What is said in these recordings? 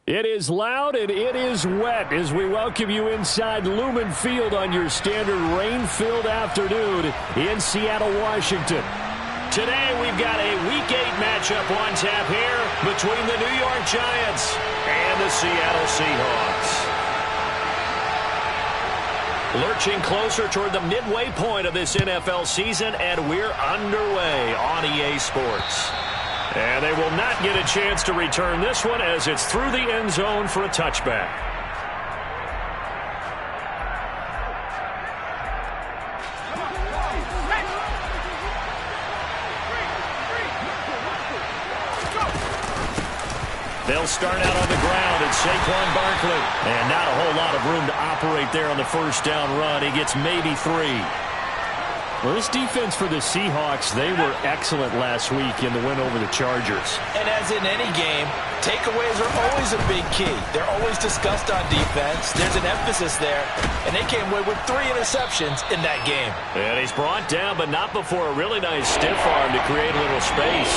It is loud and it is wet as we welcome you inside Lumen Field on your standard rain-filled afternoon in Seattle, Washington. Today we've got a Week 8 matchup on tap here between the New York Giants and the Seattle Seahawks. Lurching closer toward the midway point of this NFL season, and we're underway on EA Sports. And they will not get a chance to return this one as it's through the end zone for a touchback. They'll start out on the ground at Saquon Barkley. And not a whole lot of room to operate there on the first down run. He gets maybe 3. Well, this defense for the Seahawks, they were excellent last week in the win over the Chargers. And as in any game, takeaways are always a big key. They're always discussed on defense. There's an emphasis there. And they came away with 3 interceptions in that game. And he's brought down, but not before a really nice stiff arm to create a little space.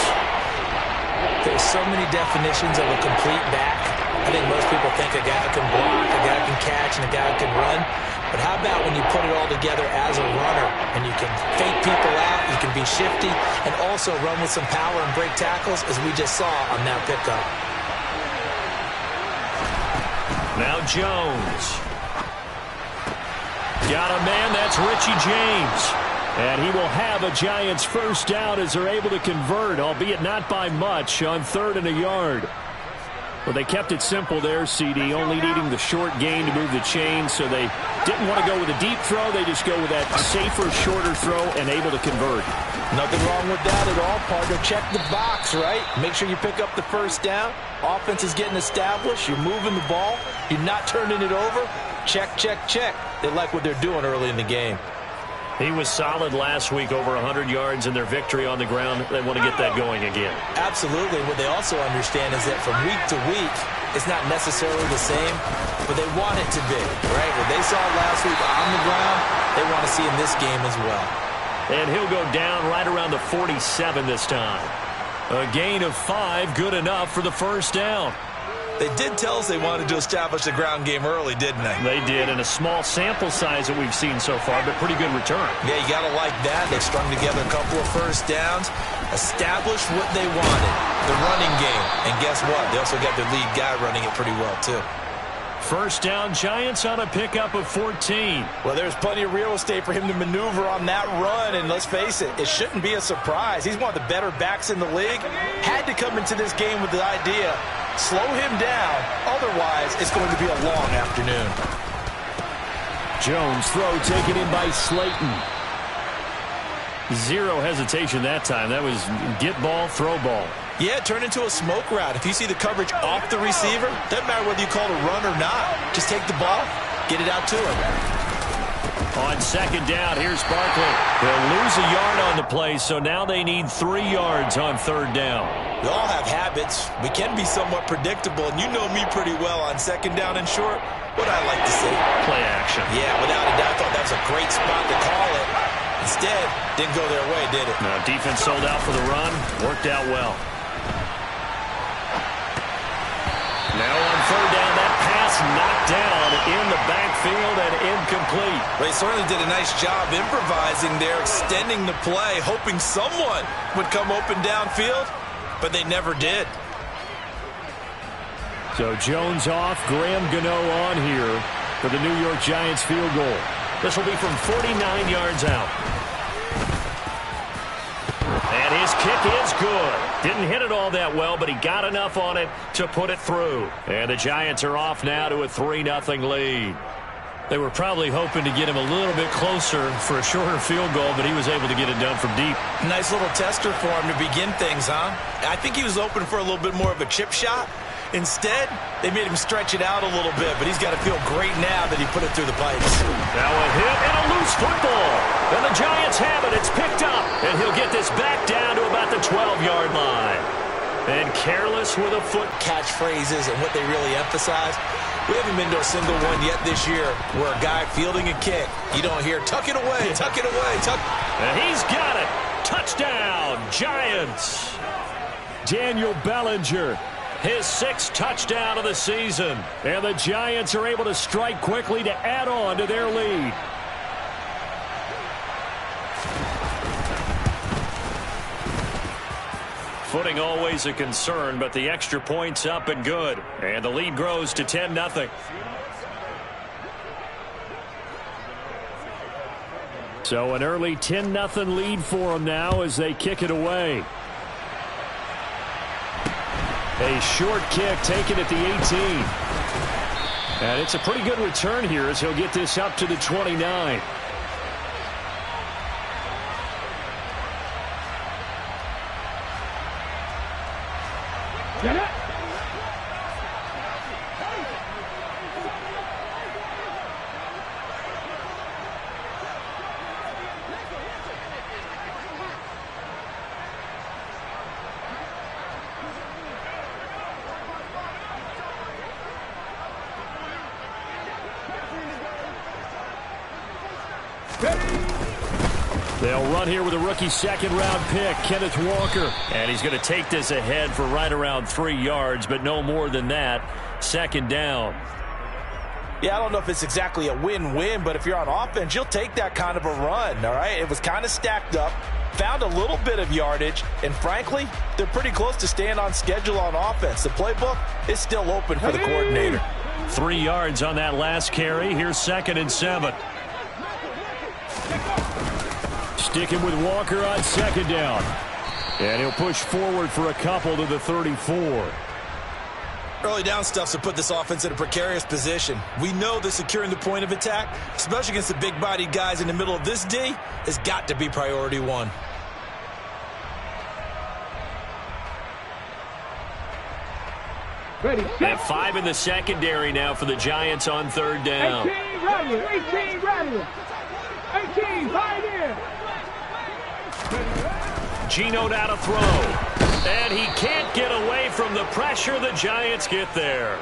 There's so many definitions of a complete back. I think most people think a guy can block, a guy can catch, and a guy can run. But how about when you put it all together as a runner and you can fake people out, you can be shifty, and also run with some power and break tackles, as we just saw on that pickup. Now Jones. Got a man, that's Richie James. And he will have a Giants first down as they're able to convert, albeit not by much, on 3rd and a yard. Well, they kept it simple there, CD, only needing the short gain to move the chains, so they didn't want to go with a deep throw. They just go with that safer, shorter throw and able to convert. Nothing wrong with that at all, partner. Check the box, right? Make sure you pick up the first down. Offense is getting established. You're moving the ball. You're not turning it over. Check, check, check. They like what they're doing early in the game. He was solid last week, over 100 yards in their victory on the ground. They want to get that going again. Absolutely. What they also understand is that from week to week, it's not necessarily the same, but they want it to be, right? What they saw last week on the ground, they want to see in this game as well. And he'll go down right around the 47 this time. A gain of 5, good enough for the first down. They did tell us they wanted to establish the ground game early, didn't they? They did, and a small sample size that we've seen so far, but pretty good return. Yeah, you got to like that. They strung together a couple of first downs, established what they wanted, the running game. And guess what? They also got their lead guy running it pretty well, too. First down, Giants on a pickup of 14. Well, there's plenty of real estate for him to maneuver on that run, and let's face it, it shouldn't be a surprise. He's one of the better backs in the league. Had to come into this game with the idea, slow him down, otherwise it's going to be a long afternoon. Jones throw taken in by Slayton. Zero hesitation that time. That was get ball, throw ball. Yeah, it turned into a smoke route. If you see the coverage off the receiver, doesn't matter whether you call it a run or not. Just take the ball, get it out to him. On second down, here's Barkley. They'll lose a yard on the play, so now they need 3 yards on 3rd down. We all have habits. We can be somewhat predictable, and you know me pretty well on second down and short. What I like to see? Play action. Yeah, without a doubt, I thought that was a great spot to call it. Instead, didn't go their way, did it? No, defense sold out for the run. Worked out well. Now on 3rd down, that pass knocked down in the backfield and incomplete. They certainly did a nice job improvising there, extending the play, hoping someone would come open downfield, but they never did. So Jones off, Graham Gano on here for the New York Giants field goal. This will be from 49 yards out. And his kick is good. Didn't hit it all that well, but he got enough on it to put it through. And the Giants are off now to a 3-0 lead. They were probably hoping to get him a little bit closer for a shorter field goal, but he was able to get it done from deep. Nice little tester for him to begin things, huh? I think he was open for a little bit more of a chip shot. Instead, they made him stretch it out a little bit, but he's got to feel great now that he put it through the pipes. Now a hit and a loose football. And the Giants have it. It's picked up. And he'll get this back down to about the 12-yard line. And careless with a foot. Catchphrases and what they really emphasize. We haven't been to a single one yet this year where a guy fielding a kick, you don't hear, tuck it away, tuck it away, tuck. And he's got it. Touchdown, Giants. Daniel Bellinger. His 6th touchdown of the season. And the Giants are able to strike quickly to add on to their lead. Footing always a concern, but the extra point's up and good. And the lead grows to 10-0. So an early 10-0 lead for them now as they kick it away. A short kick taken at the 18. And it's a pretty good return here as he'll get this up to the 29. Get it. They'll run here with a rookie 2nd-round pick, Kenneth Walker. And he's going to take this ahead for right around 3 yards, but no more than that. 2nd down. Yeah, I don't know if it's exactly a win-win, but if you're on offense, you'll take that kind of a run, all right? It was kind of stacked up, found a little bit of yardage, and frankly, they're pretty close to staying on schedule on offense. The playbook is still open for the coordinator. 3 yards on that last carry. Here's 2nd and 7. Sticking with Walker on 2nd down. And he'll push forward for a couple to the 34. Early down stuff's to put this offense in a precarious position. We know that securing the point of attack, especially against the big-bodied guys in the middle of this D, has got to be priority one. Ready, and 5 in the secondary now for the Giants on 3rd down. 18 ready, 18 ready. 18 right in. Geno now to throw. And he can't get away from the pressure. The Giants get there.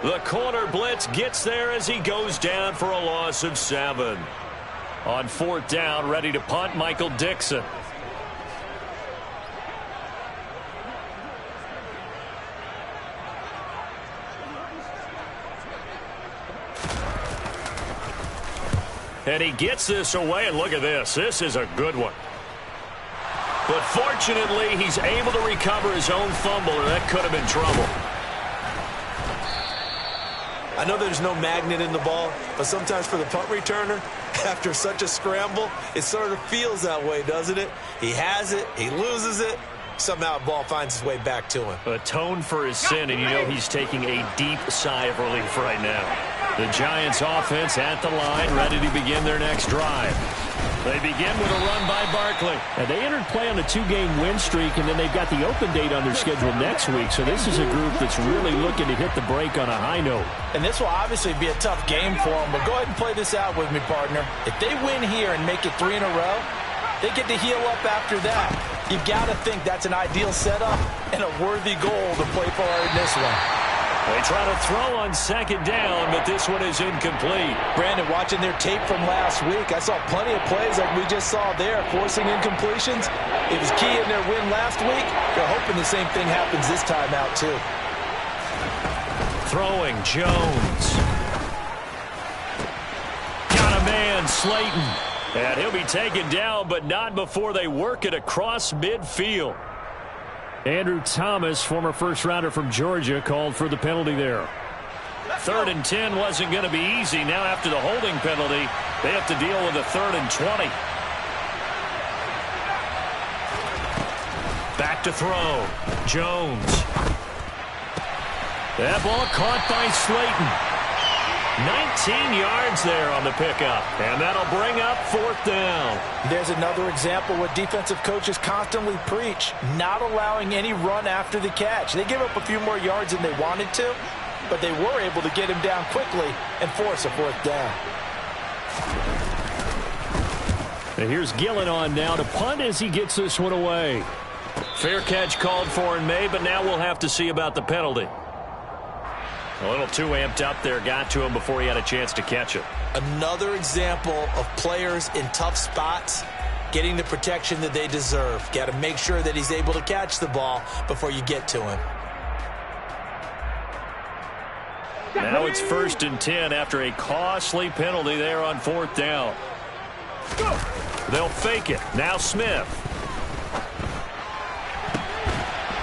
The corner blitz gets there as he goes down for a loss of 7. On 4th down, ready to punt, Michael Dixon. And he gets this away, and look at this. This is a good one. But fortunately, he's able to recover his own fumble, or that could have been trouble. I know there's no magnet in the ball, but sometimes for the punt returner, after such a scramble, it sort of feels that way, doesn't it? He has it, he loses it, somehow the ball finds its way back to him. Atone for his sin, and you know he's taking a deep sigh of relief right now. The Giants offense at the line, ready to begin their next drive. They begin with a run by Barkley. And they entered play on a 2-game win streak, and then they've got the open date on their schedule next week. So this is a group that's really looking to hit the break on a high note. And this will obviously be a tough game for them, but go ahead and play this out with me, partner. If they win here and make it 3 in a row, they get to heal up after that. You've got to think that's an ideal setup and a worthy goal to play for in this one. They try to throw on 2nd down, but this one is incomplete. Brandon, watching their tape from last week, I saw plenty of plays like we just saw there, forcing incompletions. It was key in their win last week. They're hoping the same thing happens this time out, too. Throwing, Jones. Got a man, Slayton. And he'll be taken down, but not before they work it across midfield. Andrew Thomas, former first-rounder from Georgia, called for the penalty there. 3rd and 10 wasn't going to be easy. Now after the holding penalty, they have to deal with a 3rd and 20. Back to throw. Jones. That ball caught by Slayton. 19 yards there on the pickup, and that'll bring up 4th down. There's another example what defensive coaches constantly preach, not allowing any run after the catch. They give up a few more yards than they wanted to, but they were able to get him down quickly and force a 4th down. And here's Gillen on now to punt as he gets this one away. Fair catch called for and made, but now we'll have to see about the penalty. A little too amped up there, got to him before he had a chance to catch it. Another example of players in tough spots getting the protection that they deserve. Got to make sure that he's able to catch the ball before you get to him. Now it's 1st and 10 after a costly penalty there on 4th down. They'll fake it. Now Smith.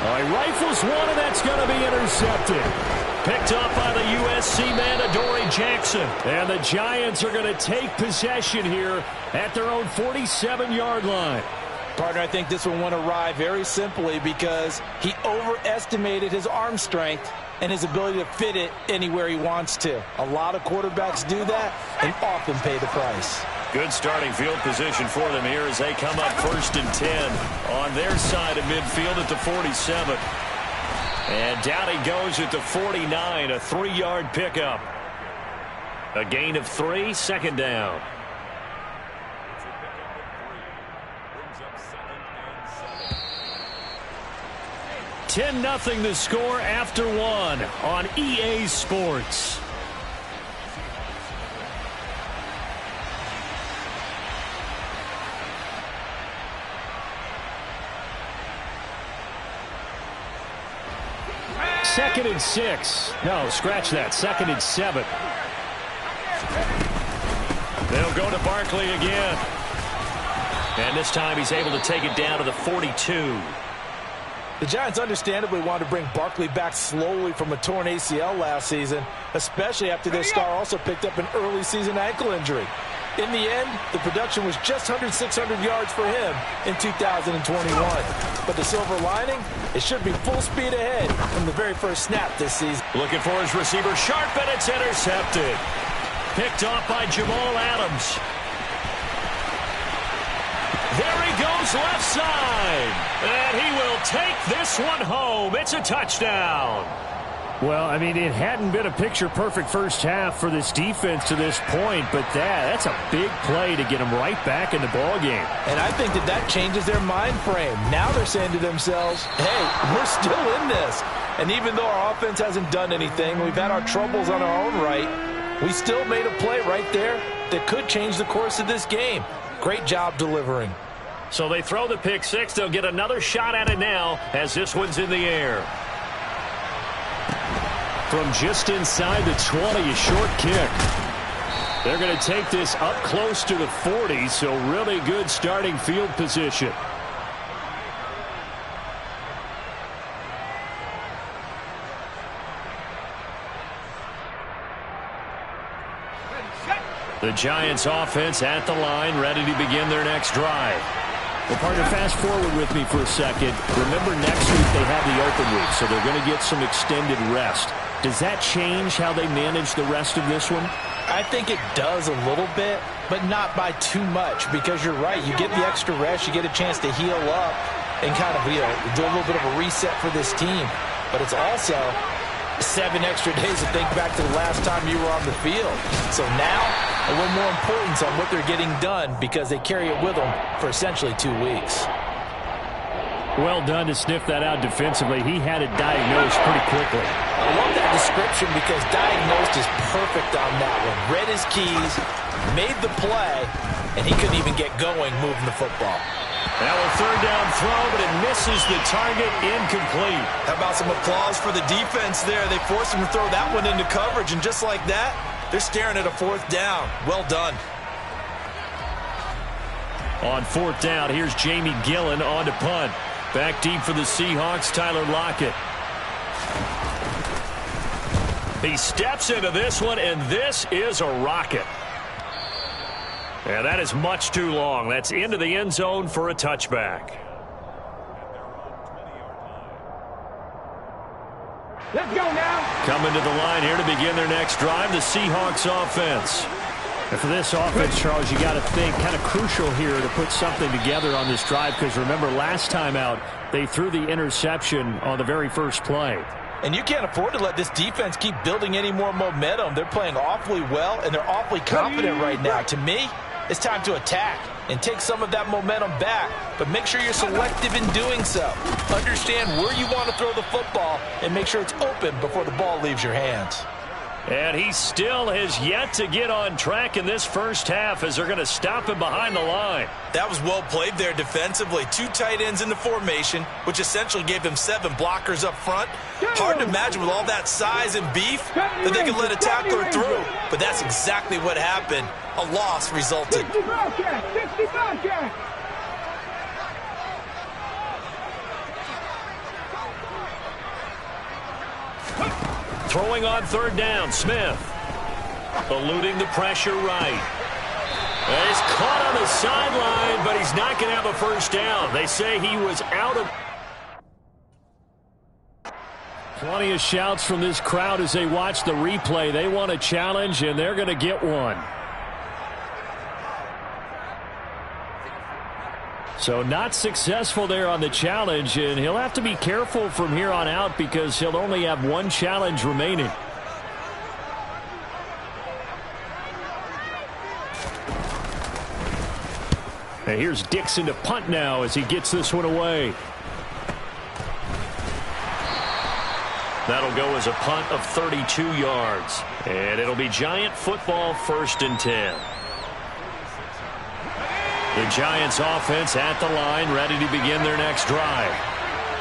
He rifles one, and that's going to be intercepted. Picked up by the USC man, Adoree Jackson. And the Giants are going to take possession here at their own 47-yard line. Partner, I think this one went awry very simply because he overestimated his arm strength and his ability to fit it anywhere he wants to. A lot of quarterbacks do that and often pay the price. Good starting field position for them here as they come up 1st and 10 on their side of midfield at the 47. And down he goes at the 49, a 3-yard pickup. A gain of 3, 2nd down. 10-0 the score after 1 on EA Sports. Second and 6. No, scratch that. 2nd and 7. They'll go to Barkley again. And this time he's able to take it down to the 42. The Giants understandably wanted to bring Barkley back slowly from a torn ACL last season, especially after their star also picked up an early season ankle injury. In the end, the production was just 600 yards for him in 2021. But the silver lining, it should be full speed ahead from the very first snap this season. Looking for his receiver, Sharp, and it's intercepted. Picked off by Jamal Adams. There he goes left side. And he will take this one home. It's a touchdown. Well, I mean, it hadn't been a picture-perfect first half for this defense to this point, but that's a big play to get them right back in the ballgame. And I think that changes their mind frame. Now they're saying to themselves, hey, we're still in this. And even though our offense hasn't done anything, we've had our troubles on our own right, we still made a play right there that could change the course of this game. Great job delivering. So they throw the pick six. They'll get another shot at it now as this one's in the air. From just inside the 20, a short kick. They're going to take this up close to the 40, so really good starting field position. The Giants offense at the line, ready to begin their next drive. Well, partner, fast forward with me for a second. Remember, next week they have the open week, so they're going to get some extended rest. Does that change how they manage the rest of this one? I think it does a little bit, but not by too much, because you're right. You get the extra rest, you get a chance to heal up and kind of, do a little bit of a reset for this team. But it's also 7 extra days to think back to the last time you were on the field. So now, a little more importance on what they're getting done because they carry it with them for essentially 2 weeks. Well done to sniff that out defensively. He had it diagnosed pretty quickly. I love that description because diagnosed is perfect on that one. Read his keys, made the play, and he couldn't even get going moving the football. Now a third down throw, but it misses the target, incomplete. How about some applause for the defense there? They forced him to throw that one into coverage, and just like that, they're staring at a 4th down. Well done. On 4th down, here's Jamie Gillen on to punt. Back deep for the Seahawks, Tyler Lockett. He steps into this one, and this is a rocket. And that is much too long. That's into the end zone for a touchback. Let's go now. Coming to the line here to begin their next drive, the Seahawks offense. And for this offense, Charles, you got to think kind of crucial here to put something together on this drive because remember last time out, they threw the interception on the very first play. And you can't afford to let this defense keep building any more momentum. They're playing awfully well, and they're awfully confident right now. To me, it's time to attack and take some of that momentum back, but make sure you're selective in doing so. Understand where you want to throw the football and make sure it's open before the ball leaves your hands. And he still has yet to get on track in this first half as they're going to stop him behind the line. That was well played there defensively. 2 tight ends in the formation, which essentially gave them 7 blockers up front. Hard to imagine with all that size and beef that they could let a tackler through. But that's exactly what happened. A loss resulted. 65 catch. Throwing on third down, Smith. Eluding the pressure right. He's caught on the sideline, but he's not going to have a first down. They say he was out of... Plenty of shouts from this crowd as they watch the replay. They want a challenge, and they're going to get one. So not successful there on the challenge, and he'll have to be careful from here on out because he'll only have 1 challenge remaining. And here's Dixon to punt now as he gets this one away. That'll go as a punt of 32 yards. And it'll be Giant football, 1st and 10. The Giants offense at the line, ready to begin their next drive.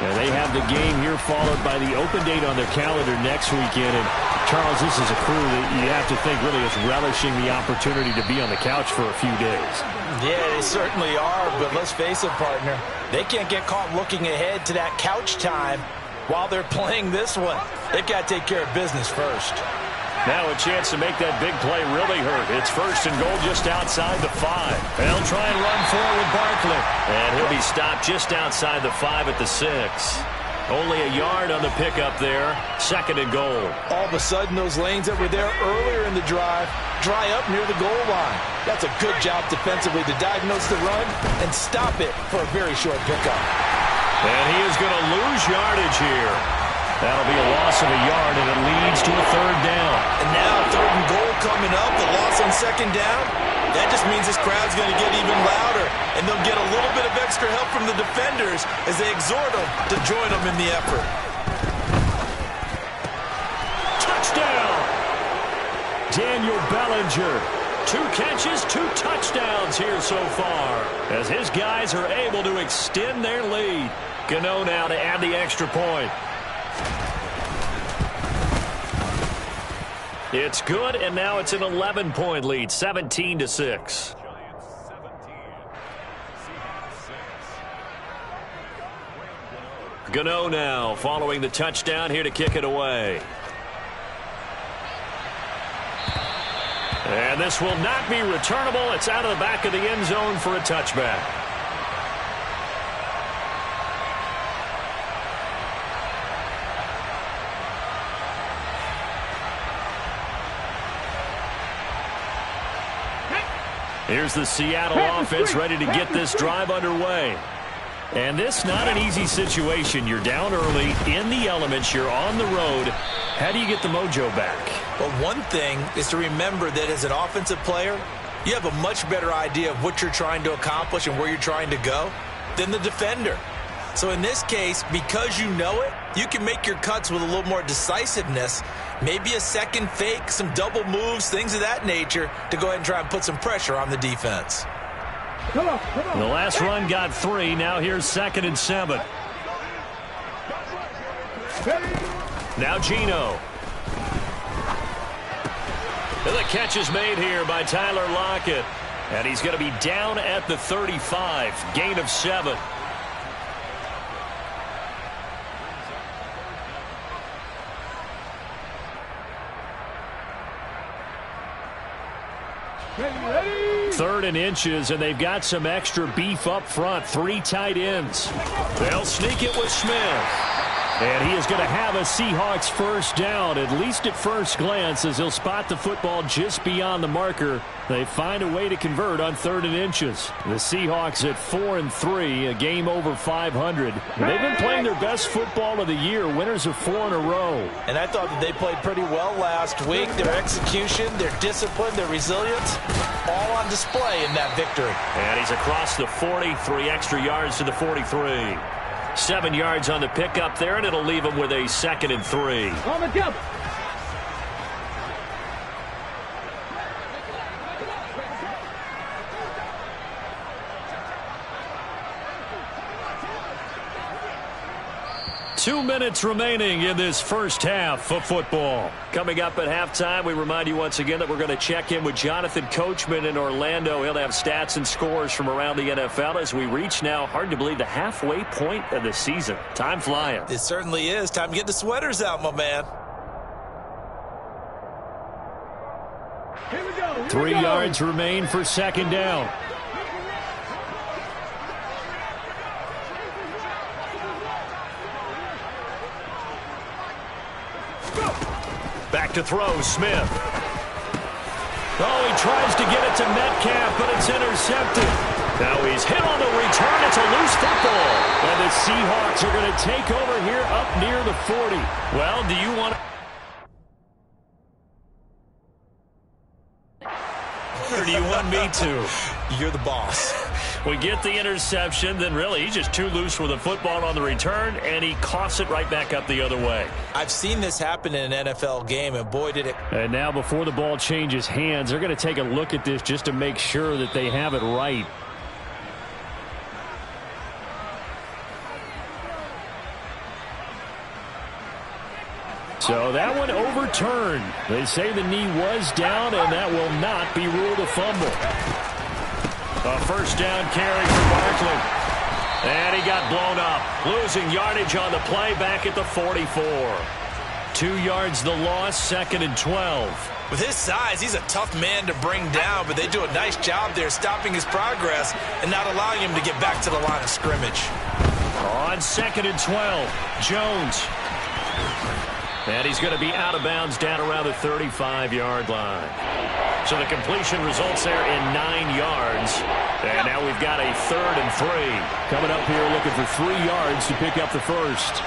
And they have the game here followed by the open date on their calendar next weekend. And Charles, this is a crew that you have to think really is relishing the opportunity to be on the couch for a few days. Yeah, they certainly are, but let's face it, partner. They can't get caught looking ahead to that couch time while they're playing this one. They've got to take care of business first. Now a chance to make that big play really hurt. It's 1st and goal just outside the 5. They'll try and run forward with Barkley. And he'll be stopped just outside the 5 at the 6. Only a yard on the pickup there. 2nd and goal. All of a sudden, those lanes that were there earlier in the drive dry up near the goal line. That's a good job defensively to diagnose the run and stop it for a very short pickup. And he is going to lose yardage here. That'll be a loss of a yard, and it leads to a 3rd down. And now 3rd and goal coming up, the loss on 2nd down. That just means this crowd's going to get even louder, and they'll get a little bit of extra help from the defenders as they exhort them to join them in the effort. Touchdown! Daniel Bellinger. 2 catches, 2 touchdowns here so far as his guys are able to extend their lead. Gano now to add the extra point. It's good, and now it's an 11-point lead, 17-6. Gano now following the touchdown here to kick it away. And this will not be returnable. It's out of the back of the end zone for a touchback. Here's the Seattle offense ready to get this drive underway. And this not an easy situation. You're down early, in the elements, you're on the road. How do you get the mojo back? Well, one thing is to remember that as an offensive player, you have a much better idea of what you're trying to accomplish and where you're trying to go than the defender. So in this case, because you know it, you can make your cuts with a little more decisiveness, maybe a second fake, some double moves, things of that nature, to go ahead and try and put some pressure on the defense. Come on. The last run got 3. Now here's 2nd and 7. Now Geno. And the catch is made here by Tyler Lockett. And he's going to be down at the 35. Gain of 7. Ready. 3rd and inches, and they've got some extra beef up front. 3 tight ends. They'll sneak it with Smith. And he is going to have a Seahawks first down, at least at first glance, as he'll spot the football just beyond the marker. They find a way to convert on 3rd and inches. The Seahawks at 4-3, a game over 500. They've been playing their best football of the year, winners of 4 in a row. And I thought that they played pretty well last week. Their execution, their discipline, their resilience, all on display in that victory. And he's across the 40, 3 extra yards to the 43. 7 yards on the pickup there, and it'll leave him with a 2nd and 3. On the jump. 2 minutes remaining in this first half of football. Coming up at halftime, we remind you once again that we're going to check in with Jonathan Coachman in Orlando. He'll have stats and scores from around the NFL as we reach now, hard to believe, the halfway point of the season. Time flying. It certainly is. Time to get the sweaters out, my man. Here we go. 3 yards remain for second down. Back to throw, Smith. Oh, he tries to get it to Metcalf, but it's intercepted. Now he's hit on the return. It's a loose football. And the Seahawks are going to take over here up near the 40. Well, do you want to... Or do you want me to? You're the boss. We get the interception, then really he's just too loose with the football on the return, and he coughs it right back up the other way. I've seen this happen in an NFL game, and boy, did it. And now before the ball changes hands, they're going to take a look at this just to make sure that they have it right. So that one overturned. They say the knee was down, and that will not be ruled a fumble. A first down carry for Barkley. And he got blown up. Losing yardage on the play back at the 44. 2 yards the loss, 2nd and 12. With his size, he's a tough man to bring down, but they do a nice job there stopping his progress and not allowing him to get back to the line of scrimmage. On 2nd and 12, Jones. And he's going to be out of bounds down around the 35-yard line. So the completion results there in 9 yards. And now we've got a 3rd and 3. Coming up here looking for 3 yards to pick up the first.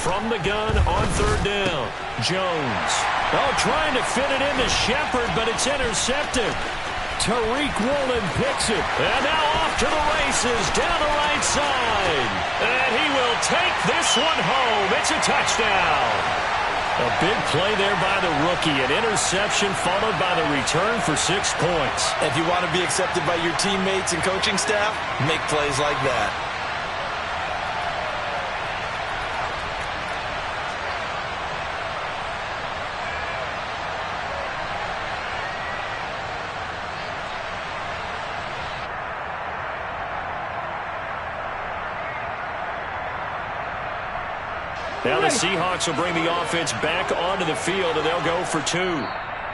From the gun on 3rd down, Jones. Oh, trying to fit it into Shepard, but it's intercepted. Tariq Woolen picks it. And now off to the races down the right side. And he will take this one home. It's a touchdown. A big play there by the rookie. An interception followed by the return for 6 points. If you want to be accepted by your teammates and coaching staff, make plays like that. Now the Seahawks will bring the offense back onto the field, and they'll go for 2.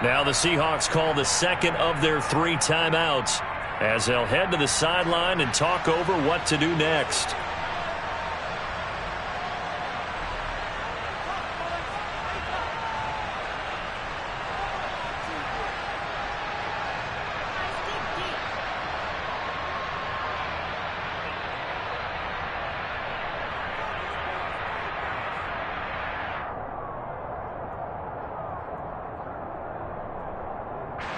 Now the Seahawks call the 2nd of their 3 timeouts as they'll head to the sideline and talk over what to do next.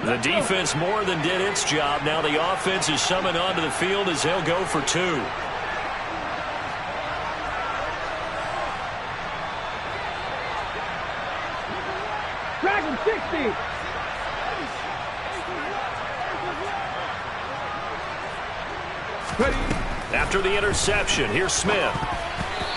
The defense more than did its job. Now the offense is summoned onto the field as they'll go for 2. Dragon 60. Ready. After the interception, here's Smith.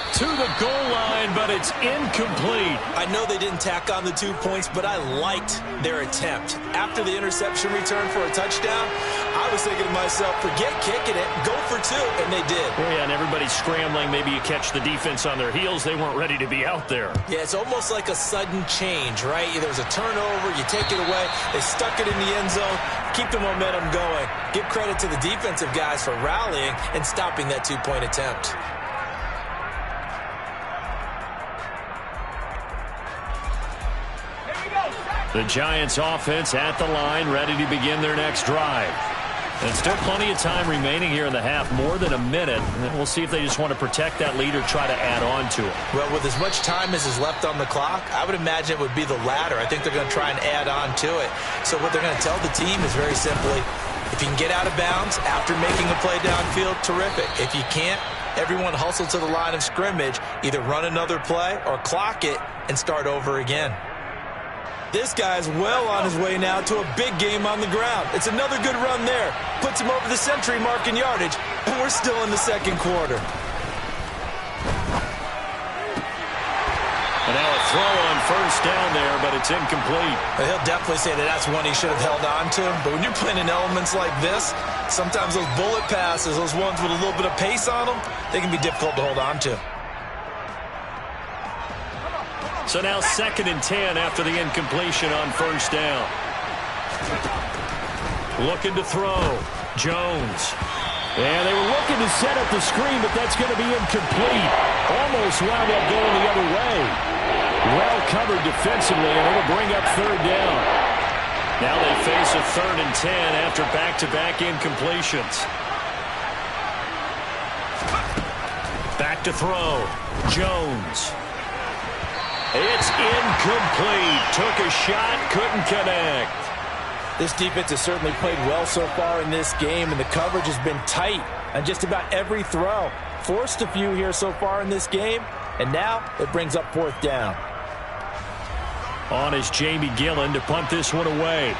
To the goal line, but it's incomplete. I know they didn't tack on the 2 points, but I liked their attempt. After the interception return for a touchdown, I was thinking to myself, forget kicking it, go for 2, and they did. Well, yeah, and everybody's scrambling. Maybe you catch the defense on their heels. They weren't ready to be out there. Yeah, it's almost like a sudden change, right? There was a turnover, you take it away, they stuck it in the end zone, keep the momentum going. Give credit to the defensive guys for rallying and stopping that 2-point attempt. The Giants offense at the line, ready to begin their next drive. And still plenty of time remaining here in the half, more than a minute. And we'll see if they just want to protect that lead or try to add on to it. Well, with as much time as is left on the clock, I would imagine it would be the latter. I think they're going to try and add on to it. So what they're going to tell the team is very simply, if you can get out of bounds after making a play downfield, terrific. If you can't, everyone hustle to the line of scrimmage, either run another play or clock it and start over again. This guy's well on his way now to a big game on the ground. It's another good run there. Puts him over the century mark in yardage, and we're still in the 2nd quarter. throw on first down there, but it's incomplete. He'll definitely say that that's one he should have held on to. But when you're playing in elements like this, sometimes those bullet passes, those ones with a little bit of pace on them, they can be difficult to hold on to. So now 2nd and 10 after the incompletion on first down. Looking to throw. Jones. And they were looking to set up the screen, but that's going to be incomplete. Almost wound up going the other way. Well covered defensively, and it'll bring up 3rd down. Now they face a 3rd and 10 after back-to-back incompletions. Back to throw. Jones. It's incomplete. Took a shot, couldn't connect. This defense has certainly played well so far in this game, and the coverage has been tight on just about every throw. Forced a few here so far in this game, and now it brings up 4th down. On is Jamie Gillen to punt this one away.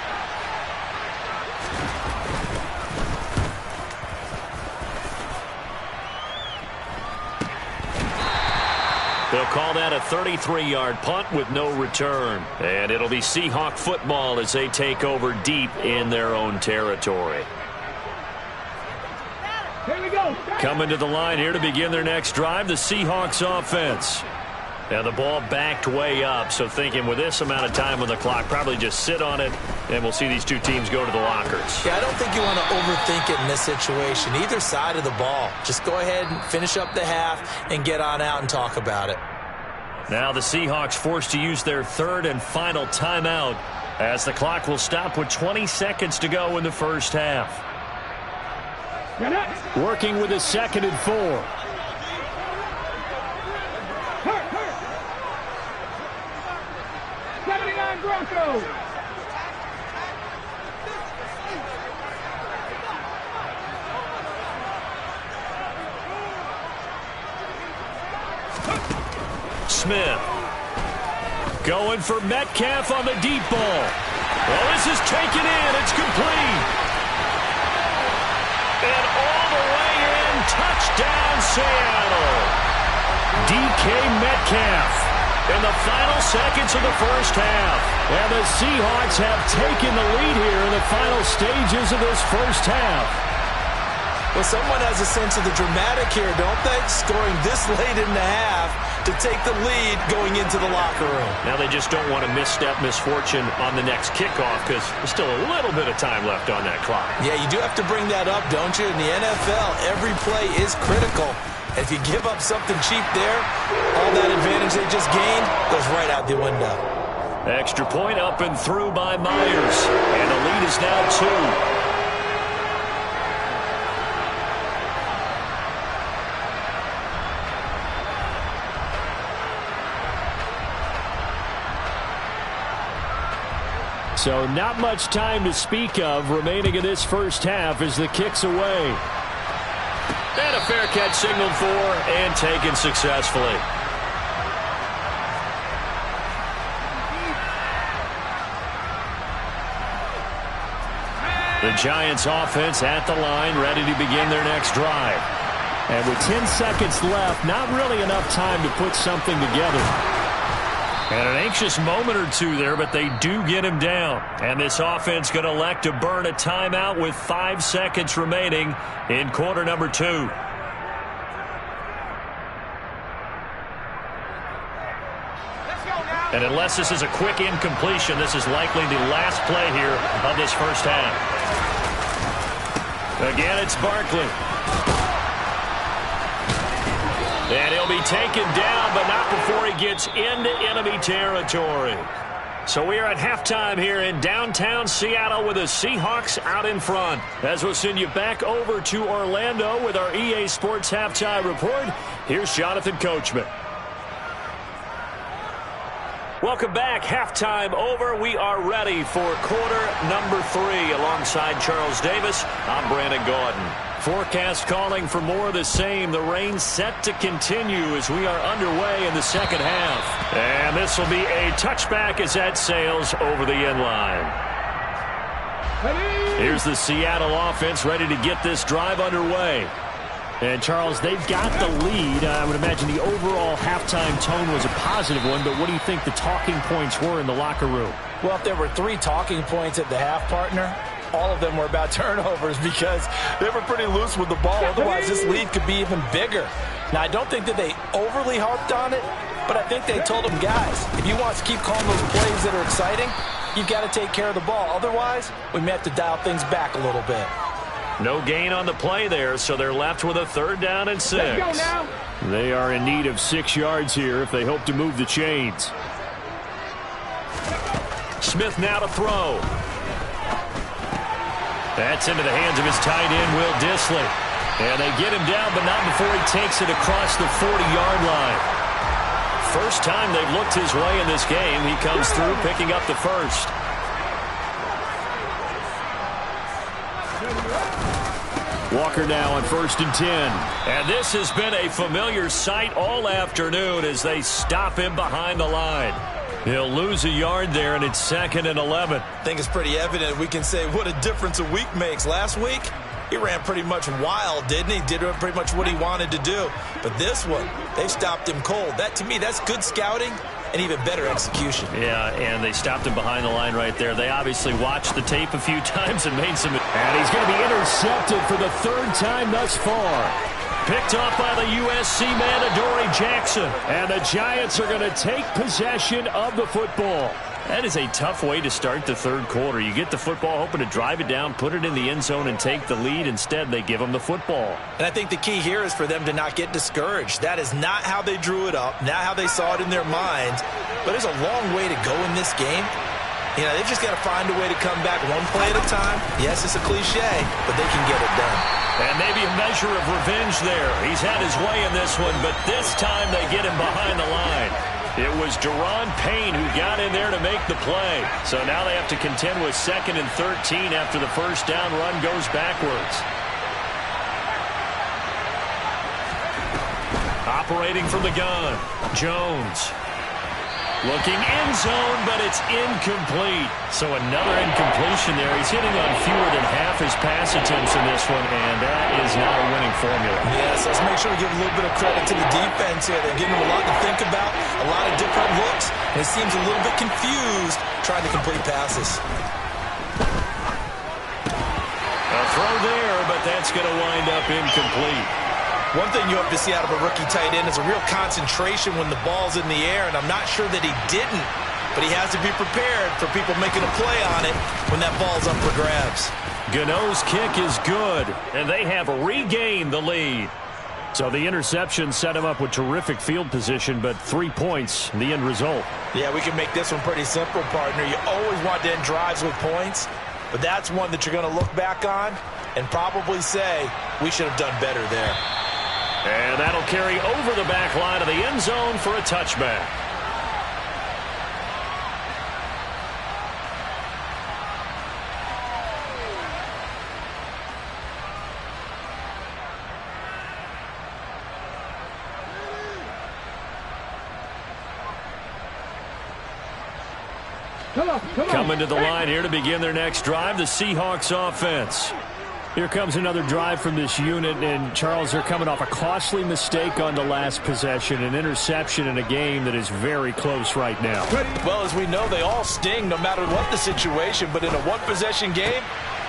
They'll call that a 33-yard punt with no return. And it'll be Seahawk football as they take over deep in their own territory. Here we go. Coming to the line here to begin their next drive, the Seahawks offense. Now the ball backed way up, so thinking with this amount of time on the clock, probably just sit on it, and we'll see these two teams go to the lockers. Yeah, I don't think you want to overthink it in this situation. Either side of the ball. Just go ahead and finish up the half and get on out and talk about it. Now the Seahawks forced to use their 3rd and final timeout as the clock will stop with 20 seconds to go in the first half. Working with a 2nd and 4. Broncos. Smith going for Metcalf on the deep ball. Well, this is taken in. It's complete. And all the way in. Touchdown, Seattle. DK Metcalf in the final seconds of the first half. And the Seahawks have taken the lead here in the final stages of this first half. Well, someone has a sense of the dramatic here, don't they? Scoring this late in the half to take the lead going into the locker room. Now they just don't want to misstep misfortune on the next kickoff because there's still a little bit of time left on that clock. Yeah, you do have to bring that up, don't you? In the NFL, every play is critical. If you give up something cheap there, all that advantage they just gained goes right out the window. Extra point up and through by Myers. And the lead is now 2. So not much time to speak of remaining in this first half as the kick's away. And a fair catch signaled for and taken successfully. The Giants offense at the line, ready to begin their next drive. And with 10 seconds left, not really enough time to put something together. And an anxious moment or two there, but they do get him down. And this offense going to elect to burn a timeout with 5 seconds remaining in quarter number 2. And unless this is a quick incompletion, this is likely the last play here of this first half. Again, it's Barkley. And he'll be taken down, but not before he gets into enemy territory. So we are at halftime here in downtown Seattle with the Seahawks out in front. As we'll send you back over to Orlando with our EA Sports Halftime Report, here's Jonathan Coachman. Welcome back. Halftime over. We are ready for quarter number 3. Alongside Charles Davis, I'm Brandon Gordon. Forecast calling for more of the same. The rain set to continue as we are underway in the second half. And this will be a touchback as that sails over the end line. Here's the Seattle offense ready to get this drive underway. And, Charles, they've got the lead. I would imagine the overall halftime tone was a positive one, but what do you think the talking points were in the locker room? Well, if there were 3 talking points at the half, partner, all of them were about turnovers because they were pretty loose with the ball. Otherwise, this lead could be even bigger. Now, I don't think that they overly harped on it, but I think they told them, guys, if you want to keep calling those plays that are exciting, you've got to take care of the ball. Otherwise, we may have to dial things back a little bit. No gain on the play there, so they're left with a 3rd down and 6. Let's go now. They are in need of 6 yards here if they hope to move the chains. Smith now to throw. That's into the hands of his tight end, Will Dissly. And they get him down, but not before he takes it across the 40-yard line. First time they've looked his way in this game. He comes through picking up the first. Walker now on 1st and 10. And this has been a familiar sight all afternoon as they stop him behind the line. He'll lose a yard there, and it's 2nd and 11. I think it's pretty evident. We can say what a difference a week makes. Last week, he ran pretty much wild, didn't he? Did pretty much what he wanted to do. But this one, they stopped him cold. That, to me, that's good scouting and even better execution. Yeah, and they stopped him behind the line right there. They obviously watched the tape a few times and made some... And he's going to be intercepted for the 3rd time thus far. Picked off by the USC man, Adoree Jackson. And the Giants are going to take possession of the football. That is a tough way to start the 3rd quarter. You get the football, hoping to drive it down, put it in the end zone, and take the lead. Instead, they give them the football. And I think the key here is for them to not get discouraged. That is not how they drew it up, not how they saw it in their minds. But there's a long way to go in this game. You know, they've just got to find a way to come back one play at a time. Yes, it's a cliche, but they can get it done. And maybe a measure of revenge there. He's had his way in this one, but this time they get him behind the line. It was Deron Payne who got in there to make the play. So now they have to contend with 2nd and 13 after the first down run goes backwards. Operating from the gun, Jones. Looking end zone, but it's incomplete. So another incompletion there. He's hitting on fewer than half his pass attempts in this one, and that is not a winning formula. Yes, let's make sure we give a little bit of credit to the defense here. They're giving him a lot to think about, a lot of different looks, and it seems a little bit confused trying to complete passes. A throw there, but that's going to wind up incomplete. One thing you hope to see out of a rookie tight end is a real concentration when the ball's in the air, and I'm not sure that he didn't, but he has to be prepared for people making a play on it when that ball's up for grabs. Gano's kick is good, and they have regained the lead. So the interception set him up with terrific field position, but 3 points, the end result. Yeah, we can make this one pretty simple, partner. You always want to end drives with points, but that's one that you're going to look back on and probably say, we should have done better there. And that'll carry over the back line of the end zone for a touchback. Coming to the line here to begin their next drive, the Seahawks offense. Here comes another drive from this unit, and Charles, they're coming off a costly mistake on the last possession, an interception in a game that is very close right now. Well, as we know, they all sting no matter what the situation, but in a one-possession game,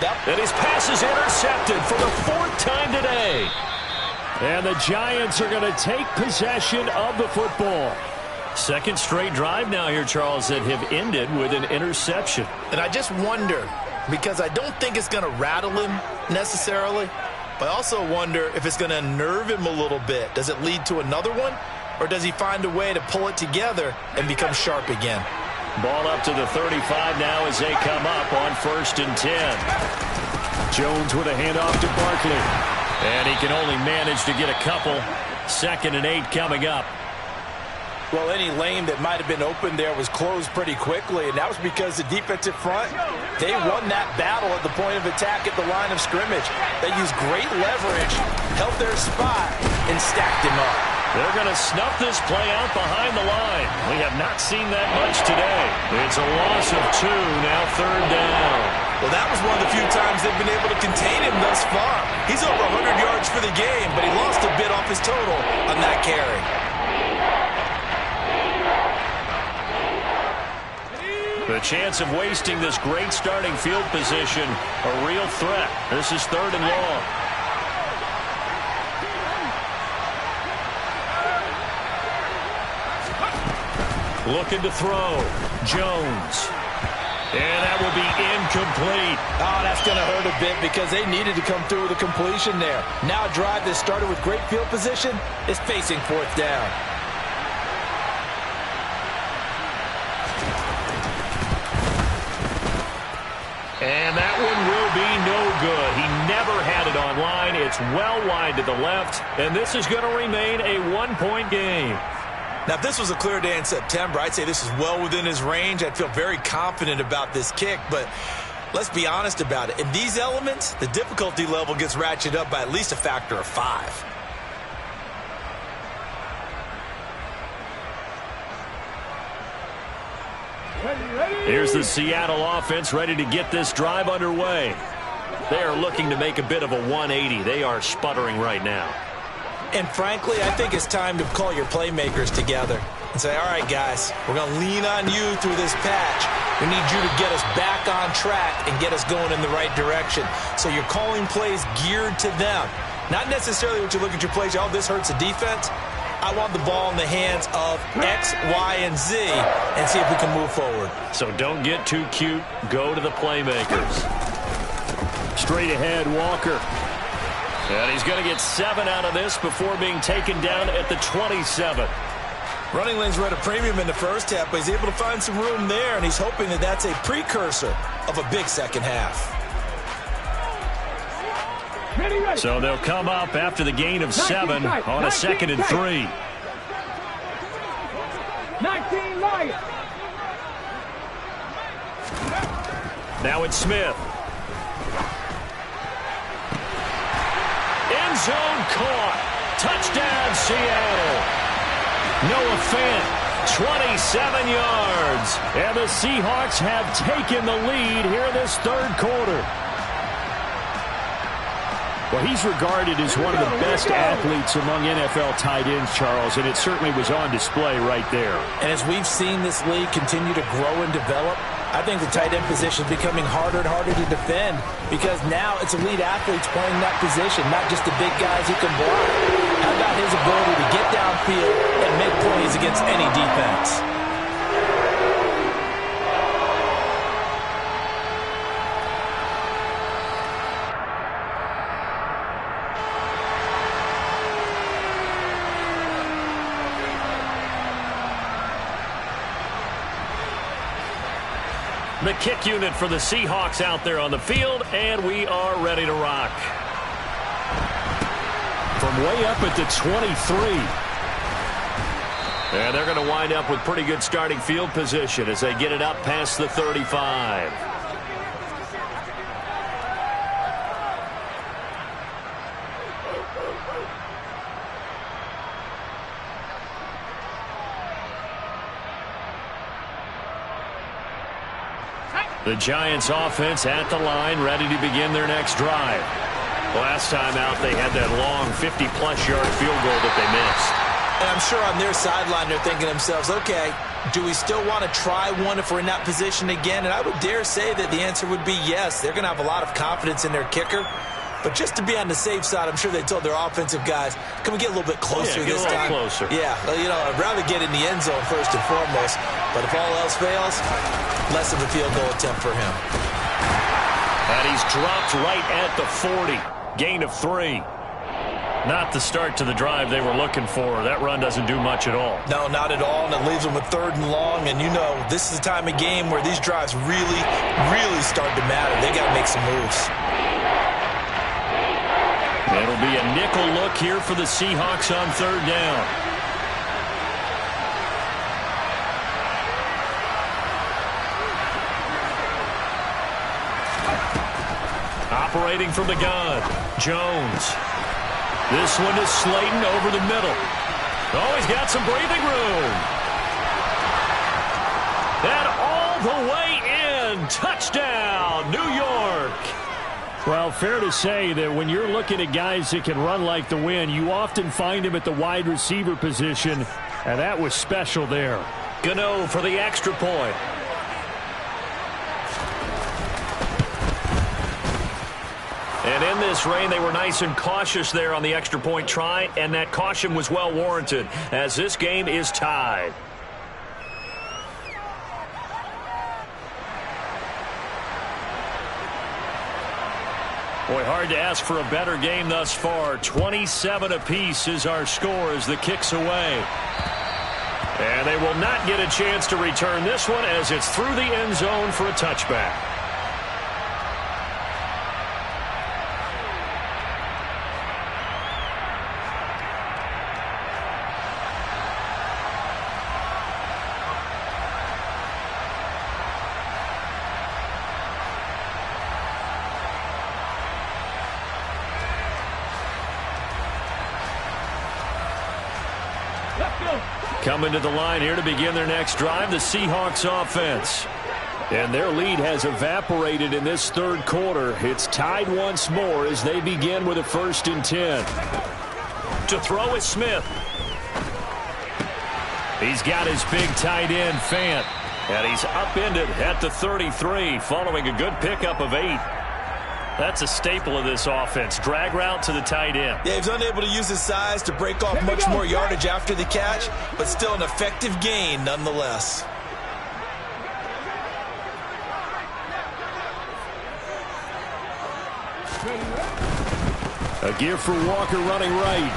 and his pass is intercepted for the 4th time today. And the Giants are going to take possession of the football. 2nd straight drive now here, Charles, that have ended with an interception. And I just wonder, because I don't think it's going to rattle him necessarily, but I also wonder if it's going to unnerve him a little bit. Does it lead to another one, or does he find a way to pull it together and become sharp again? Ball up to the 35 now as they come up on 1st and 10. Jones with a handoff to Barkley. And he can only manage to get a couple. 2nd and 8 coming up. Well, any lane that might have been open there was closed pretty quickly, and that was because the defensive front, they won that battle at the point of attack at the line of scrimmage. They used great leverage, held their spot, and stacked him up. They're going to snuff this play out behind the line. We have not seen that much today. It's a loss of 2, now 3rd down. Well, that was one of the few times they've been able to contain him thus far. He's over 100 yards yards for the game, but he lost a bit off his total on that carry. The chance of wasting this great starting field position, a real threat. This is 3rd and long. Looking to throw. Jones. And that will be incomplete. Oh, that's going to hurt a bit because they needed to come through with a completion there. Now a drive that started with great field position is facing 4th down. And that one will be no good. He never had it on line. It's well wide to the left, and this is going to remain a 1-point game. Now, if this was a clear day in September, I'd say this is well within his range. I'd feel very confident about this kick, but let's be honest about it. In these elements, the difficulty level gets ratcheted up by at least a factor of 5. Here's the Seattle offense ready to get this drive underway. They are looking to make a bit of a 180. They are sputtering right now. And frankly, I think it's time to call your playmakers together and say, all right, guys, we're going to lean on you through this patch. We need you to get us back on track and get us going in the right direction. So you're calling plays geared to them. Not necessarily what you look at your plays, oh, this hurts the defense. I want the ball in the hands of X, Y, and Z and see if we can move forward. So don't get too cute. Go to the playmakers. Straight ahead, Walker. And he's going to get 7 out of this before being taken down at the 27. Running lanes were at a premium in the first half, but he's able to find some room there, and he's hoping that that's a precursor of a big second half. So they'll come up after the gain of 7 on a 2nd and 3. 19 Lions. Now it's Smith. End zone caught. Touchdown, Seattle. Noah Fant, 27 yards. And the Seahawks have taken the lead here in this 3rd quarter. Well, he's regarded as one of the best athletes among NFL tight ends, Charles, and it certainly was on display right there. And as we've seen this league continue to grow and develop, I think the tight end position is becoming harder and harder to defend because now it's elite athletes playing that position, not just the big guys who can block. How about his ability to get downfield and make plays against any defense? The kick unit for the Seahawks out there on the field, and we are ready to rock. From way up at the 23. And they're going to wind up with pretty good starting field position as they get it up past the 35. The Giants offense at the line, ready to begin their next drive. Last time out, they had that long 50-plus yard field goal that they missed. And I'm sure on their sideline, they're thinking to themselves, okay, do we still want to try one if we're in that position again? And I would dare say that the answer would be yes. They're going to have a lot of confidence in their kicker. But just to be on the safe side, I'm sure they told their offensive guys, can we get a little bit closer this time? Closer. Yeah, well, you know, I'd rather get in the end zone first and foremost. But if all else fails, less of a field goal attempt for him. And he's dropped right at the 40. Gain of 3. Not the start to the drive they were looking for. That run doesn't do much at all. No, not at all, and it leaves them with 3rd and long. And you know, this is the time of game where these drives really, really start to matter. They got to make some moves. It'll be a nickel look here for the Seahawks on 3rd down. Operating from the gun, Jones. This one is Slayton over the middle. Oh, he's got some breathing room. And all the way in. Touchdown, New York. Well, fair to say that when you're looking at guys that can run like the wind, you often find him at the wide receiver position, and that was special there. Gano for the extra point. And in this rain, they were nice and cautious there on the extra point try, and that caution was well warranted as this game is tied. Boy, hard to ask for a better game thus far. 27 apiece is our score as the kick's away. And they will not get a chance to return this one as it's through the end zone for a touchback. Coming to the line here to begin their next drive, the Seahawks offense. And their lead has evaporated in this third quarter. It's tied once more as they begin with a 1st and 10. To throw is Smith. He's got his big tight end, Fant. And he's upended at the 33 following a good pickup of 8. That's a staple of this offense. Drag route to the tight end. Yeah, he's unable to use his size to break off much more yardage after the catch, but still an effective gain nonetheless. A give for Walker running right.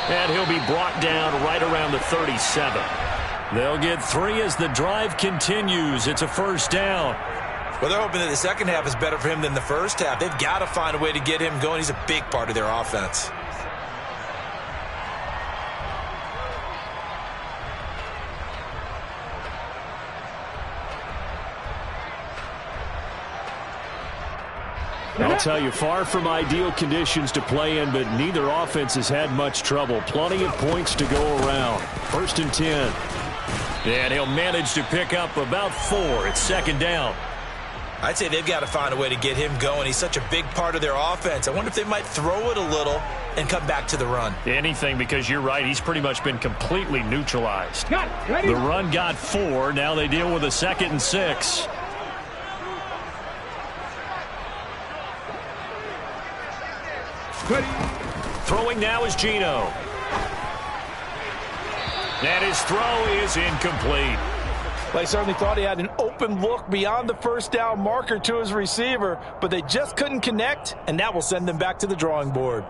And he'll be brought down right around the 37. They'll get 3 as the drive continues. It's a 1st down. Well, they're hoping that the second half is better for him than the first half. They've got to find a way to get him going. He's a big part of their offense. I'll tell you, far from ideal conditions to play in, but neither offense has had much trouble. Plenty of points to go around. 1st and 10. And he'll manage to pick up about 4. It's 2nd down. I'd say they've got to find a way to get him going. He's such a big part of their offense. I wonder if they might throw it a little and come back to the run. Anything, because you're right. He's pretty much been completely neutralized. The run got 4. Now they deal with a 2nd and 6. Throwing now is Geno. And his throw is incomplete. They certainly thought he had an open look beyond the 1st down marker to his receiver, but they just couldn't connect, and that will send them back to the drawing board.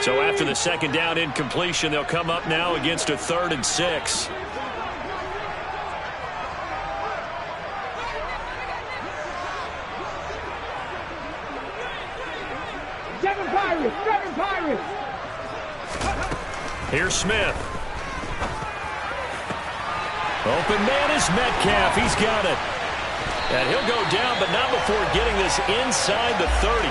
So after the 2nd down incompletion, they'll come up now against a 3rd and 6. Seven Pirates. Here's Smith. Open man is Metcalf. He's got it. And he'll go down, but not before getting this inside the 30.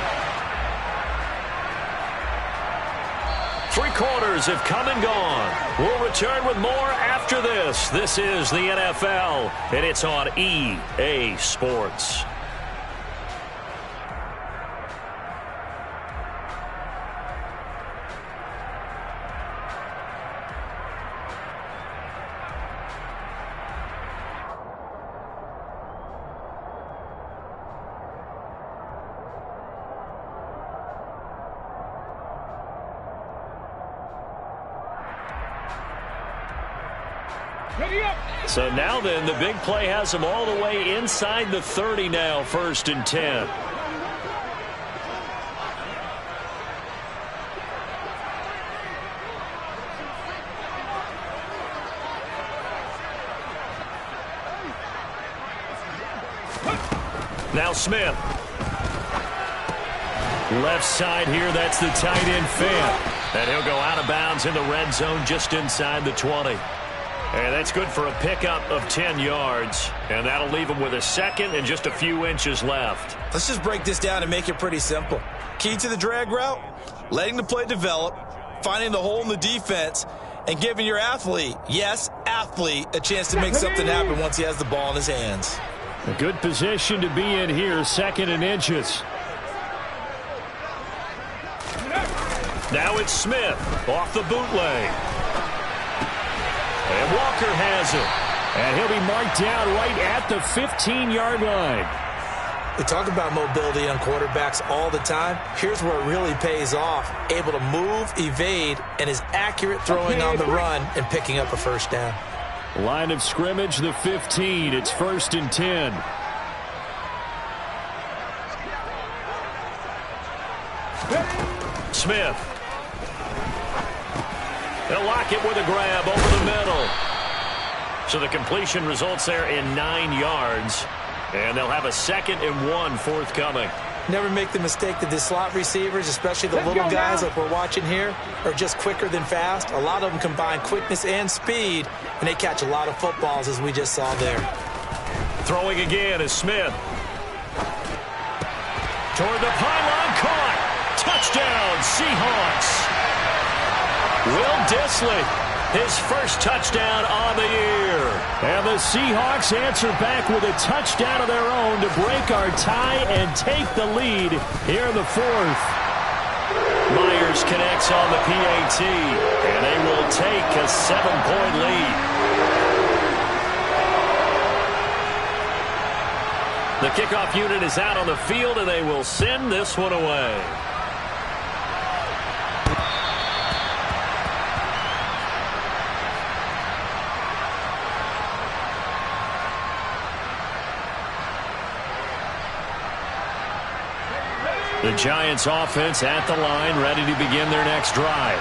3 quarters have come and gone. We'll return with more after this. This is the NFL, and it's on EA Sports. So now then, the big play has them all the way inside the 30 now, 1st and 10. Now Smith. Left side here, that's the tight end Fant. And he'll go out of bounds in the red zone just inside the 20. And that's good for a pickup of 10 yards. And that'll leave them with a second and just a few inches left. Let's just break this down and make it pretty simple. Key to the drag route, letting the play develop, finding the hole in the defense, and giving your athlete, yes, athlete, a chance to make something happen once he has the ball in his hands. A good position to be in here, second and inches. Now it's Smith off the bootleg. And Walker has it. And he'll be marked down right at the 15-yard line. We talk about mobility on quarterbacks all the time. Here's where it really pays off. Able to move, evade, and is accurate throwing on the run and picking up a first down. Line of scrimmage, the 15. It's 1st and 10. Smith. They'll lock it with a grab over the middle. So the completion results there in 9 yards. And they'll have a 2nd and 1 forthcoming. Never make the mistake that the slot receivers, especially the little guys like we're watching here, are just quicker than fast. A lot of them combine quickness and speed, and they catch a lot of footballs, as we just saw there. Throwing again is Smith. Toward the pylon, caught. Touchdown, Seahawks. Will Dissly, his first touchdown on the year. And the Seahawks answer back with a touchdown of their own to break our tie and take the lead here in the 4th. Myers connects on the PAT, and they will take a 7-point lead. The kickoff unit is out on the field, and they will send this one away. The Giants offense at the line, ready to begin their next drive.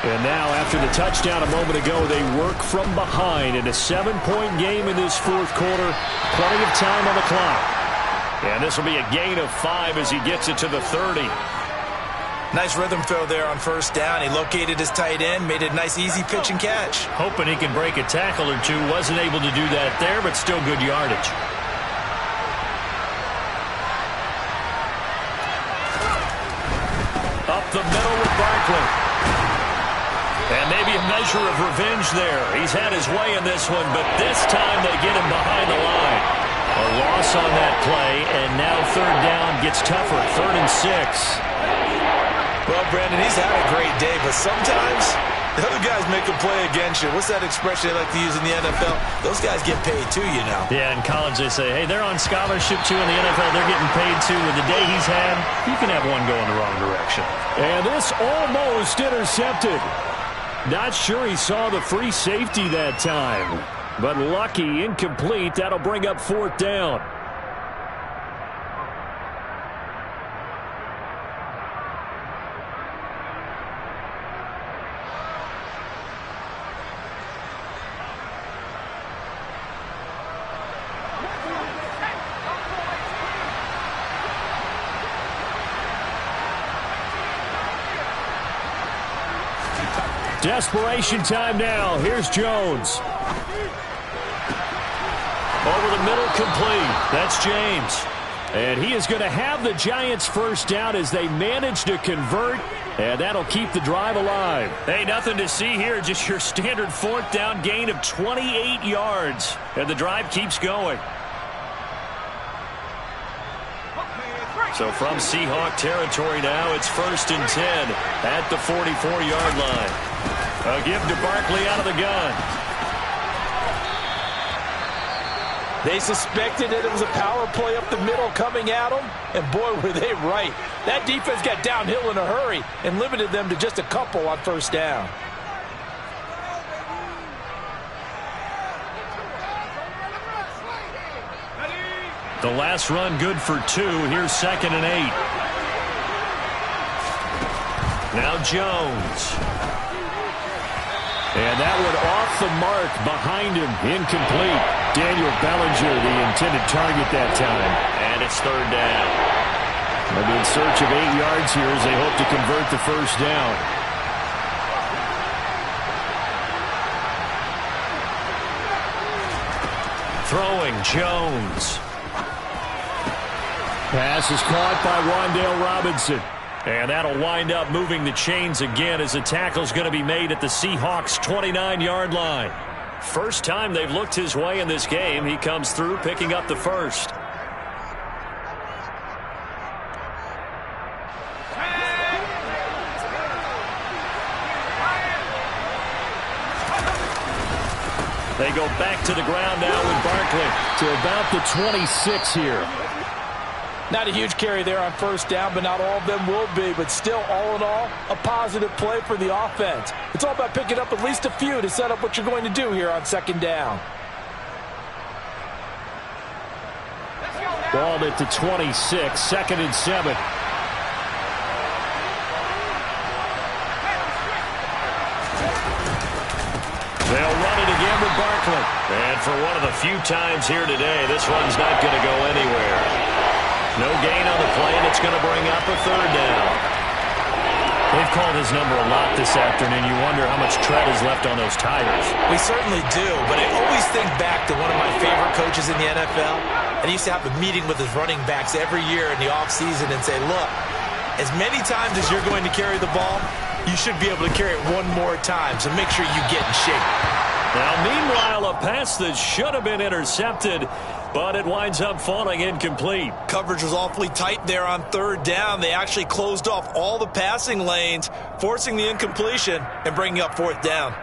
And now, after the touchdown a moment ago, they work from behind in a 7-point game in this 4th quarter. Plenty of time on the clock. And this will be a gain of 5 as he gets it to the 30. Nice rhythm throw there on first down. He located his tight end, made a nice easy pitch and catch. Hoping he can break a tackle or two. Wasn't able to do that there, but still good yardage. Up the middle with Barkley. And maybe a measure of revenge there. He's had his way in this one, but this time they get him behind the line. A loss on that play, and now 3rd down gets tougher. 3rd and 6. Well, Brandon, he's had a great day, but sometimes the other guys make a play against you. What's that expression they like to use in the NFL? Those guys get paid too, you know. Yeah, in college they say, hey, they're on scholarship too. In the NFL, they're getting paid too. With the day he's had, you can have one going the wrong direction. And this almost intercepted. Not sure he saw the free safety that time. But lucky, incomplete. That'll bring up 4th down. Desperation time now. Here's Jones. Over the middle, complete. That's James. And he is going to have the Giants first down as they manage to convert, and that'll keep the drive alive. Hey, nothing to see here. Just your standard 4th down gain of 28 yards. And the drive keeps going. So from Seahawk territory now, it's 1st and 10 at the 44-yard line. A give to Barkley out of the gun. They suspected that it was a power play up the middle coming at them, and boy, were they right. That defense got downhill in a hurry and limited them to just a couple on first down. The last run good for 2. Here's 2nd and 8. Now Jones. And that one off the mark behind him. Incomplete. Daniel Bellinger, the intended target that time. And it's 3rd down. They'll be in search of 8 yards here as they hope to convert the first down. Throwing, Jones. Pass is caught by Wan'Dale Robinson. And that'll wind up moving the chains again as the tackle's going to be made at the Seahawks' 29-yard line. First time they've looked his way in this game. He comes through picking up the first. They go back to the ground now with Barkley to about the 26 here. Not a huge carry there on first down, but not all of them will be. But still, all in all, a positive play for the offense. It's all about picking up at least a few to set up what you're going to do here on second down. Ball at the 26, 2nd and 7. They'll run it again with Barkley. And for one of the few times here today, this one's not going to go anywhere. No gain on the play, and it's going to bring up a 3rd down. They've called his number a lot this afternoon. You wonder how much tread is left on those tires. We certainly do, but I always think back to one of my favorite coaches in the NFL. And he used to have a meeting with his running backs every year in the offseason and say, look, as many times as you're going to carry the ball, you should be able to carry it one more time, so make sure you get in shape. Now, meanwhile, a pass that should have been intercepted, but it winds up falling incomplete. Coverage was awfully tight there on 3rd down. They actually closed off all the passing lanes, forcing the incompletion and bringing up 4th down.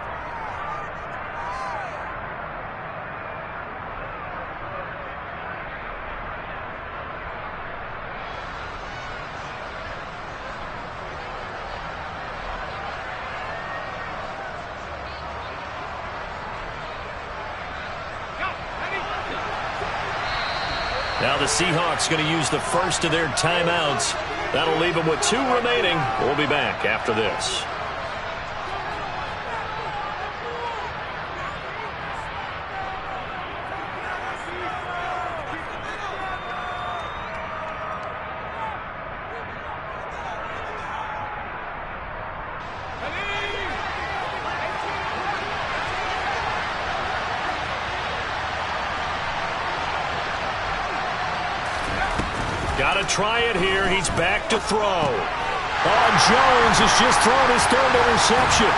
Now the Seahawks going to use the first of their timeouts. That'll leave them with 2 remaining. We'll be back after this. Got to try it here. He's back to throw. Jones has just thrown his 3rd interception.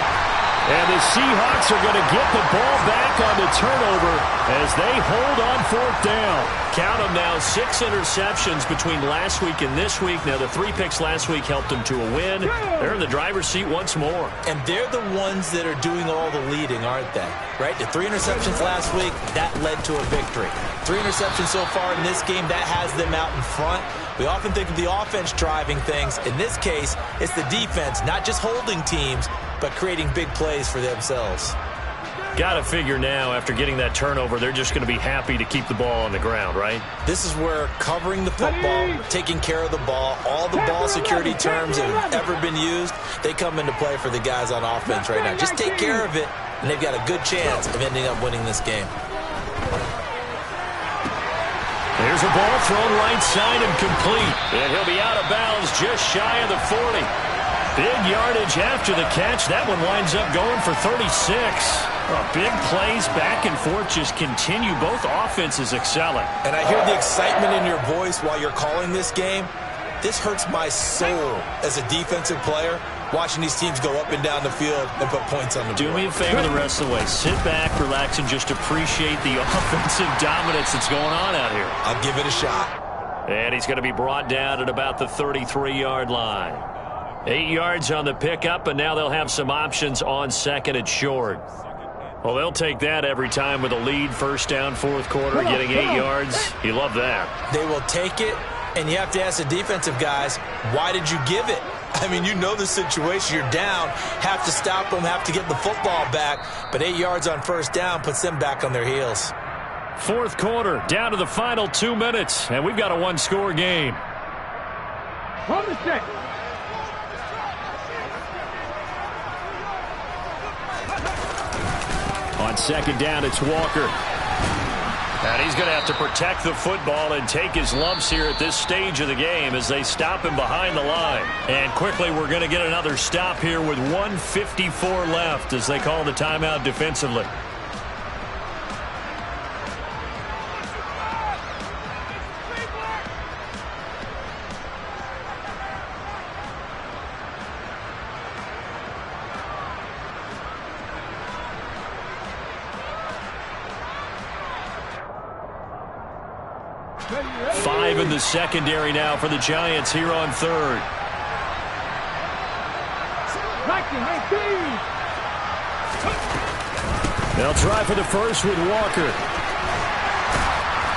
And the Seahawks are going to get the ball back on the turnover as they hold on 4th down. Count them now, 6 interceptions between last week and this week. Now, the 3 picks last week helped them to a win. They're in the driver's seat once more. And they're the ones that are doing all the leading, aren't they? Right? The 3 interceptions last week, that led to a victory. 3 interceptions so far in this game, that has them out in front. We often think of the offense driving things. In this case, it's the defense, not just holding teams, but creating big plays for themselves. Got to figure now, after getting that turnover, they're just going to be happy to keep the ball on the ground, right? This is where covering the football, taking care of the ball, all the ball security terms that have ever been used, they come into play for the guys on offense right now. Just take care of it, and they've got a good chance of ending up winning this game. There's a ball thrown right side and complete. And he'll be out of bounds just shy of the 40. Big yardage after the catch. That one winds up going for 36. Big plays back and forth just continue. Both offenses excelling. And I hear the excitement in your voice while you're calling this game. This hurts my soul as a defensive player, watching these teams go up and down the field and put points on the board. Do me a favor the rest of the way. Sit back, relax, and just appreciate the offensive dominance that's going on out here. I'll give it a shot. And he's going to be brought down at about the 33-yard line. 8 yards on the pickup, and now they'll have some options on 2nd and short. Well, they'll take that every time with a lead, 1st down, 4th quarter, getting 8 yards. You love that. They will take it, and you have to ask the defensive guys, why did you give it? I mean, you know the situation. You're down, have to stop them, have to get the football back, but 8 yards on 1st down puts them back on their heels. 4th quarter, down to the final 2 minutes, and we've got a 1-score game. Hold the set. On 2nd down, it's Walker. And he's going to have to protect the football and take his lumps here at this stage of the game as they stop him behind the line. And quickly, we're going to get another stop here with 1:54 left as they call the timeout defensively. 5 in the secondary now for the Giants here on third. They'll try for the first with Walker.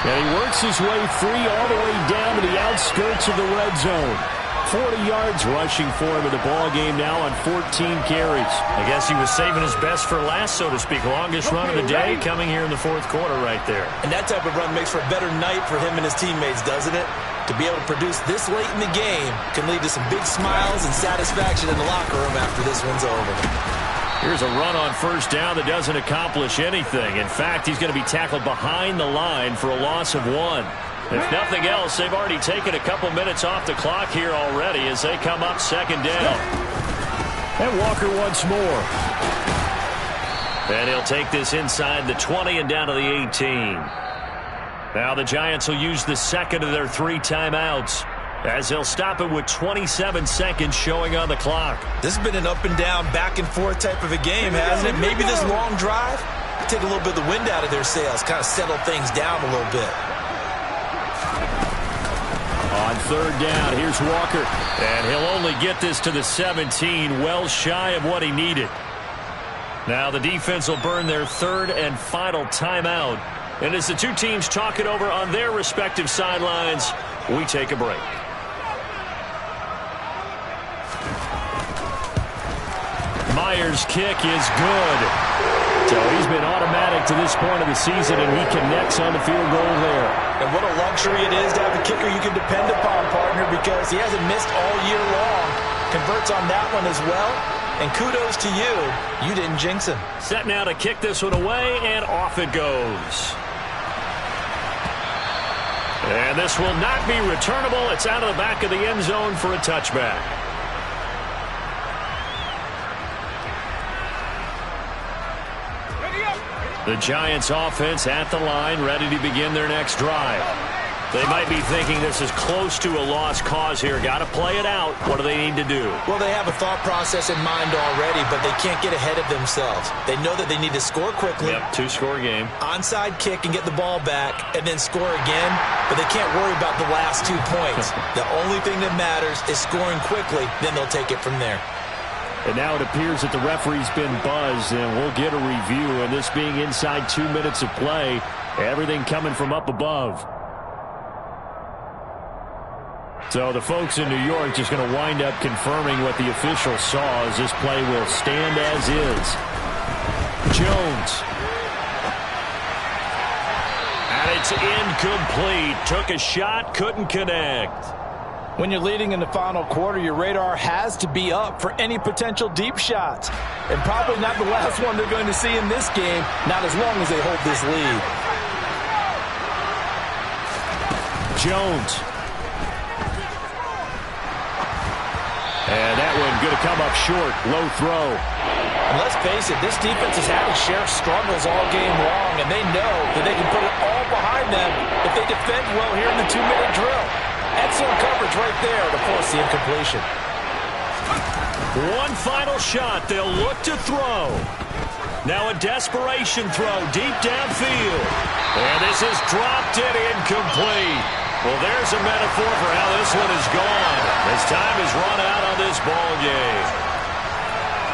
And he works his way free all the way down to the outskirts of the red zone. 40 yards rushing for him in the ball game now on 14 carries. I guess he was saving his best for last, so to speak. Longest run of the day coming here in the fourth quarter right there. And that type of run makes for a better night for him and his teammates, doesn't it? To be able to produce this late in the game can lead to some big smiles and satisfaction in the locker room after this one's over. Here's a run on first down that doesn't accomplish anything. In fact, he's going to be tackled behind the line for a loss of 1. If nothing else, they've already taken a couple minutes off the clock here already as they come up second down. And Walker once more. And he'll take this inside the 20 and down to the 18. Now the Giants will use the second of their 3 timeouts as they'll stop it with 27 seconds showing on the clock. This has been an up and down, back and forth type of a game, hasn't it? Maybe this long drive take a little bit of the wind out of their sails, kind of settle things down a little bit. On third down, here's Walker. And he'll only get this to the 17, well shy of what he needed. Now the defense will burn their third and final timeout. And as the two teams talk it over on their respective sidelines, we take a break. Myers' kick is good. So he's been automatic to this point of the season, and he connects on the field goal there. And what a luxury it is to have a kicker you can depend upon, partner, because he hasn't missed all year long. Converts on that one as well. And kudos to you. You didn't jinx him. Set now to kick this one away, and off it goes. And this will not be returnable. It's out of the back of the end zone for a touchback. The Giants offense at the line, ready to begin their next drive. They might be thinking this is close to a lost cause here. Got to play it out. What do they need to do? Well, they have a thought process in mind already, but they can't get ahead of themselves. They know that they need to score quickly. Yep, 2-score game. Onside kick and get the ball back and then score again, but they can't worry about the last 2 points. The only thing that matters is scoring quickly, then they'll take it from there. And now it appears that the referee's been buzzed, and we'll get a review. And this being inside 2 minutes of play, everything coming from up above. So the folks in New York just going to wind up confirming what the official saw as this play will stand as is. Jones. And it's incomplete. Took a shot, couldn't connect. When you're leading in the final quarter, your radar has to be up for any potential deep shots. And probably not the last one they're going to see in this game, not as long as they hold this lead. Jones. And that one going to come up short. Low throw. And let's face it, this defense has had its share of struggles all game long, and they know that they can put it all behind them if they defend well here in the 2-minute drill. Excellent coverage right there to force the incompletion. One final shot. They'll look to throw. Now a desperation throw deep downfield. And this is dropped and incomplete. Well, there's a metaphor for how this one is gone. As time has run out on this ball game.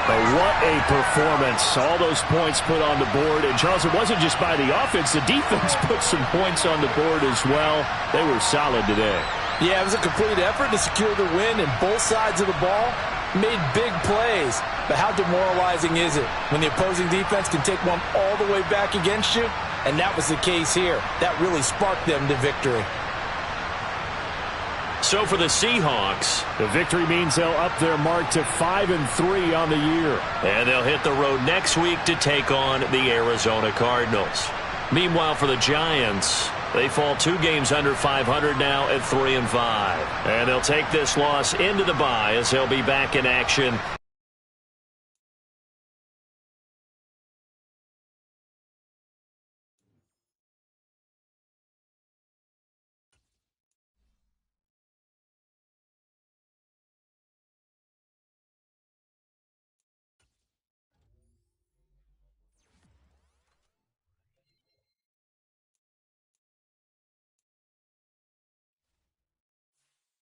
But what a performance. All those points put on the board. And, Charles, it wasn't just by the offense. The defense put some points on the board as well. They were solid today. Yeah, it was a complete effort to secure the win, and both sides of the ball made big plays. But how demoralizing is it when the opposing defense can take one all the way back against you? And that was the case here. That really sparked them to victory. So for the Seahawks, the victory means they'll up their mark to 5-3 on the year. And they'll hit the road next week to take on the Arizona Cardinals. Meanwhile, for the Giants, they fall 2 games under 500 now at 3-5. And they'll take this loss into the bye as they'll be back in action